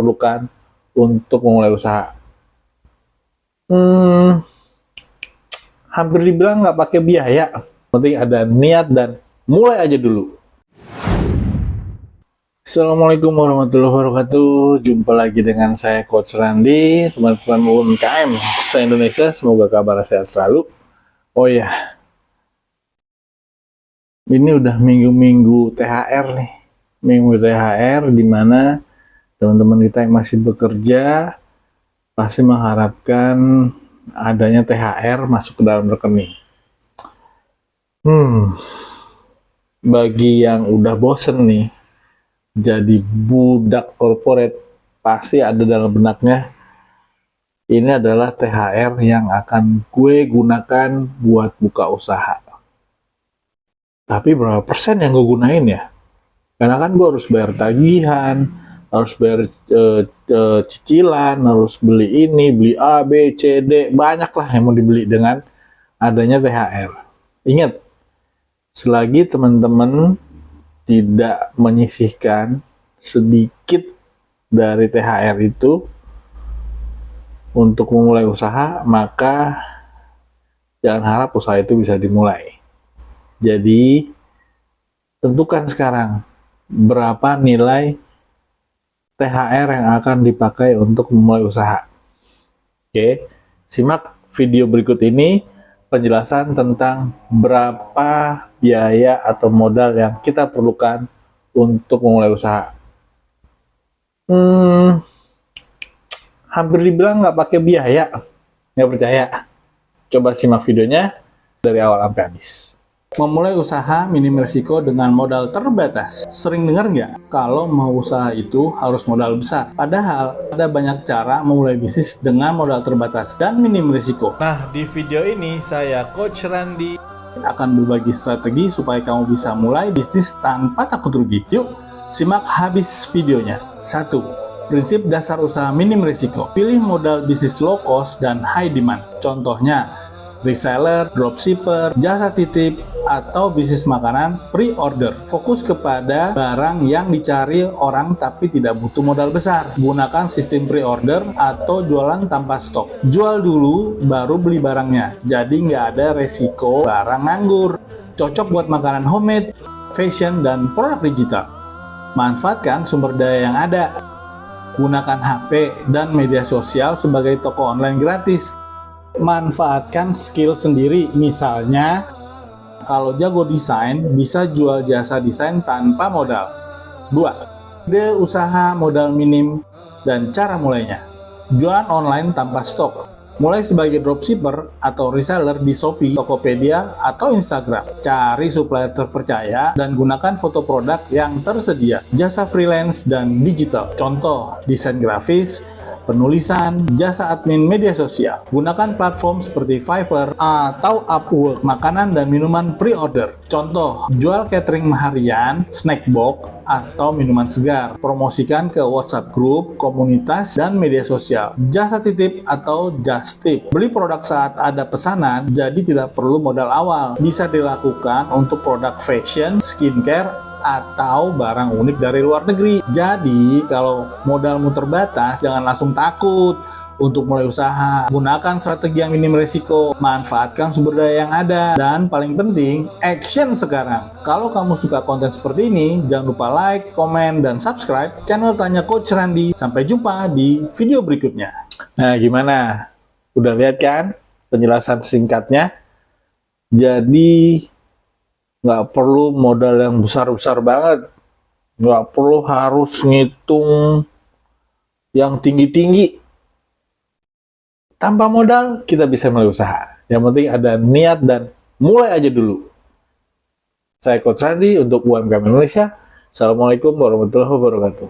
perlukan untuk memulai usaha? Hampir dibilang nggak pakai biaya, penting ada niat dan mulai aja dulu. Assalamualaikum warahmatullahi wabarakatuh. Jumpa lagi dengan saya Coach Randy, teman-teman UMKM se-Indonesia. Semoga kabar sehat selalu. Oh ya, ini udah minggu-minggu THR nih. Minggu THR di mana teman-teman kita yang masih bekerja pasti mengharapkan adanya THR masuk ke dalam rekening. Bagi yang udah bosen nih jadi budak corporate, pasti ada dalam benaknya ini adalah THR yang akan gue gunakan buat buka usaha. Tapi berapa persen yang gue gunain ya? Karena kan gue harus bayar tagihan, harus bayar cicilan, harus beli ini, beli A, B, C, D, banyak lah yang mau dibeli dengan adanya THR. Ingat, selagi teman-teman tidak menyisihkan sedikit dari THR itu untuk memulai usaha, maka jangan harap usaha itu bisa dimulai. Jadi, tentukan sekarang berapa nilai THR yang akan dipakai untuk memulai usaha. Oke, simak video berikut ini penjelasan tentang berapa biaya atau modal yang kita perlukan untuk memulai usaha. Hampir dibilang nggak pakai biaya, nggak percaya? Coba simak videonya dari awal sampai habis. Memulai usaha minim risiko dengan modal terbatas. Sering dengar nggak kalau mau usaha itu harus modal besar? Padahal ada banyak cara memulai bisnis dengan modal terbatas dan minim risiko. Nah, di video ini saya Coach Randy akan berbagi strategi supaya kamu bisa mulai bisnis tanpa takut rugi. Yuk, simak habis videonya. 1. Prinsip dasar usaha minim risiko. Pilih modal bisnis low cost dan high demand. Contohnya, reseller, dropshipper, jasa titip, atau bisnis makanan pre-order. Fokus kepada barang yang dicari orang tapi tidak butuh modal besar. Gunakan sistem pre-order atau jualan tanpa stok. Jual dulu baru beli barangnya. Jadi nggak ada resiko barang nganggur. Cocok buat makanan homemade, fashion, dan produk digital. Manfaatkan sumber daya yang ada. Gunakan HP dan media sosial sebagai toko online gratis. Manfaatkan skill sendiri, misalnya kalau jago desain, bisa jual jasa desain tanpa modal. 2. Ide usaha modal minim dan cara mulainya. Jualan online tanpa stok. Mulai sebagai dropshipper atau reseller di Shopee, Tokopedia, atau Instagram. Cari supplier terpercaya dan gunakan foto produk yang tersedia. Jasa freelance dan digital. Contoh, desain grafis, penulisan, jasa admin media sosial. Gunakan platform seperti Fiverr atau Upwork. Makanan dan minuman pre-order. Contoh, jual catering harian, snack box, atau minuman segar. Promosikan ke WhatsApp group, komunitas, dan media sosial. Jasa titip atau just tip. Beli produk saat ada pesanan, jadi tidak perlu modal awal. Bisa dilakukan untuk produk fashion, skincare, atau barang unik dari luar negeri. Jadi, kalau modalmu terbatas, jangan langsung takut untuk mulai usaha. Gunakan strategi yang minim risiko, manfaatkan sumber daya yang ada, dan paling penting, action sekarang. Kalau kamu suka konten seperti ini, jangan lupa like, komen, dan subscribe channel Tanya Coach Randy. Sampai jumpa di video berikutnya. Nah, gimana? Udah lihat kan penjelasan singkatnya? Jadi, nggak perlu modal yang besar-besar banget, nggak perlu harus ngitung yang tinggi-tinggi. Tanpa modal kita bisa mulai usaha. Yang penting ada niat dan mulai aja dulu. Saya Coach Randy untuk UMKM Indonesia. Assalamualaikum warahmatullahi wabarakatuh.